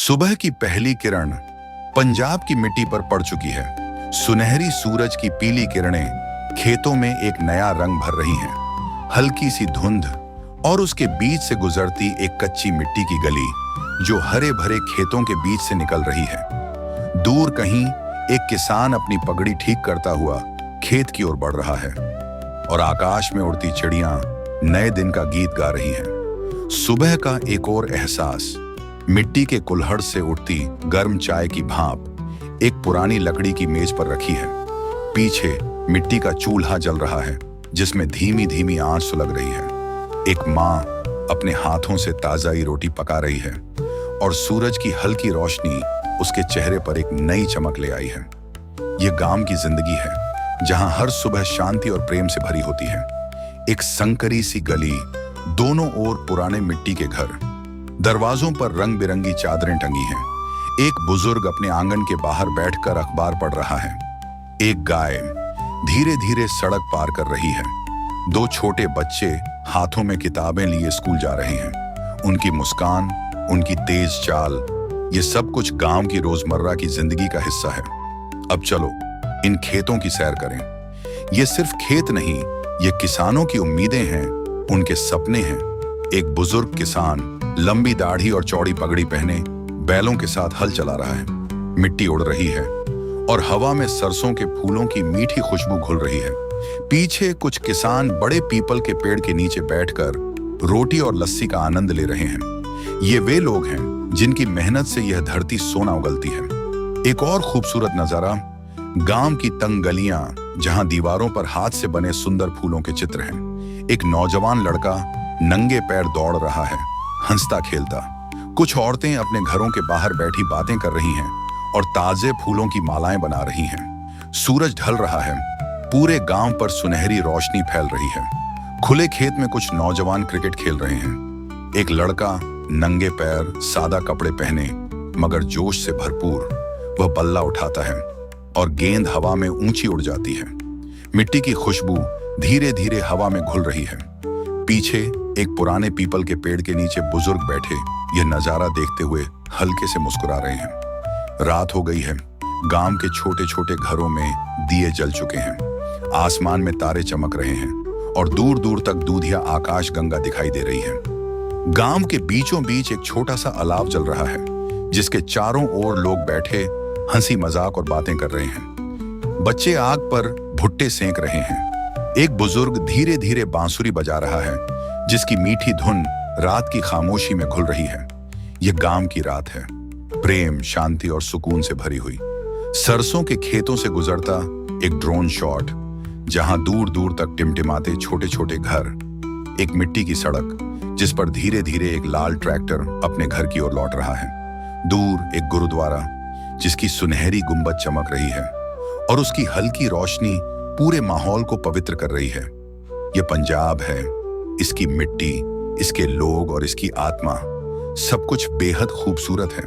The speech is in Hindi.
सुबह की पहली किरण पंजाब की मिट्टी पर पड़ चुकी है। सुनहरी सूरज की पीली किरणें खेतों में एक नया रंग भर रही हैं। हल्की सी धुंध और उसके बीच से गुजरती एक कच्ची मिट्टी की गली जो हरे भरे खेतों के बीच से निकल रही है। दूर कहीं एक किसान अपनी पगड़ी ठीक करता हुआ खेत की ओर बढ़ रहा है और आकाश में उड़ती चिड़ियां नए दिन का गीत गा रही हैं। सुबह का एक और एहसास, मिट्टी के कुल्हड़ से उठती गर्म चाय की भाप एक पुरानी लकड़ी की मेज पर रखी है। पीछे मिट्टी का चूल्हा जल रहा है जिसमें धीमी धीमी आंच सुलग रही है। एक माँ अपने हाथों से ताज़ा रोटी पका रही है और सूरज की हल्की रोशनी उसके चेहरे पर एक नई चमक ले आई है। ये गांव की जिंदगी है जहां हर सुबह शांति और प्रेम से भरी होती है। एक संकरी सी गली, दोनों ओर पुराने मिट्टी के घर, दरवाजों पर रंग बिरंगी चादरें टंगी हैं। एक बुजुर्ग अपने आंगन के बाहर बैठकर अखबार पढ़ रहा है। एक गाय धीरे धीरे सड़क पार कर रही है। दो छोटे बच्चे हाथों में किताबें लिए स्कूल जा रहे हैं। उनकी मुस्कान, उनकी तेज चाल, ये सब कुछ गांव की रोजमर्रा की जिंदगी का हिस्सा है। अब चलो इन खेतों की सैर करें। ये सिर्फ खेत नहीं, ये किसानों की उम्मीदें हैं, उनके सपने हैं। एक बुजुर्ग किसान लंबी दाढ़ी और चौड़ी पगड़ी पहने बैलों के साथ हल चला रहा है। मिट्टी उड़ रही है और हवा में सरसों के फूलों की मीठी खुशबू घुल रही है। पीछे कुछ किसान बड़े पीपल के पेड़ के नीचे बैठकर रोटी और लस्सी का आनंद ले रहे हैं। ये वे लोग हैं जिनकी मेहनत से यह धरती सोना उगलती है। एक और खूबसूरत नजारा, गांव की तंग गलियां जहां दीवारों पर हाथ से बने सुंदर फूलों के चित्र हैं। एक नौजवान लड़का नंगे पैर दौड़ रहा है, हंसता खेलता। कुछ औरतें अपने घरों के बाहर बैठी बातें कर रही हैं और ताजे फूलों की मालाएं बना रही हैं। सूरज ढल रहा है, पूरे गांव पर सुनहरी रोशनी फैल रही है। खुले खेत में कुछ नौजवान क्रिकेट खेल रहे हैं। एक लड़का नंगे पैर, सादा कपड़े पहने मगर जोश से भरपूर, वह बल्ला उठाता है और गेंद हवा में ऊंची उड़ जाती है। मिट्टी की खुशबू धीरे धीरे हवा में घुल रही है। पीछे एक पुराने पीपल के पेड़ के नीचे बुजुर्ग बैठे यह नजारा देखते हुए हल्के से मुस्कुरा रहे हैं। रात हो गई है। गांव के छोटे छोटे घरों में दिए जल चुके हैं। आसमान में तारे चमक रहे हैं और दूर दूर तक दूधिया आकाश गंगा दिखाई दे रही है। गांव के बीचों बीच एक छोटा सा अलाव जल रहा है जिसके चारों ओर लोग बैठे हंसी मजाक और बातें कर रहे हैं। बच्चे आग पर भुट्टे सेंक रहे हैं। एक बुजुर्ग धीरे धीरे बांसुरी बजा रहा है जिसकी मीठी धुन रात की खामोशी में घुल रही है। यह गांव की रात है, प्रेम, शांति और सुकून से भरी हुई। सरसों के खेतों से गुजरता एक ड्रोन शॉट जहां दूर दूर तक टिमटिमाते छोटे छोटे घर, एक मिट्टी की सड़क जिस पर धीरे धीरे एक लाल ट्रैक्टर अपने घर की ओर लौट रहा है। दूर एक गुरुद्वारा जिसकी सुनहरी गुंबद चमक रही है और उसकी हल्की रोशनी पूरे माहौल को पवित्र कर रही है। यह पंजाब है, इसकी मिट्टी, इसके लोग और इसकी आत्मा, सब कुछ बेहद खूबसूरत है।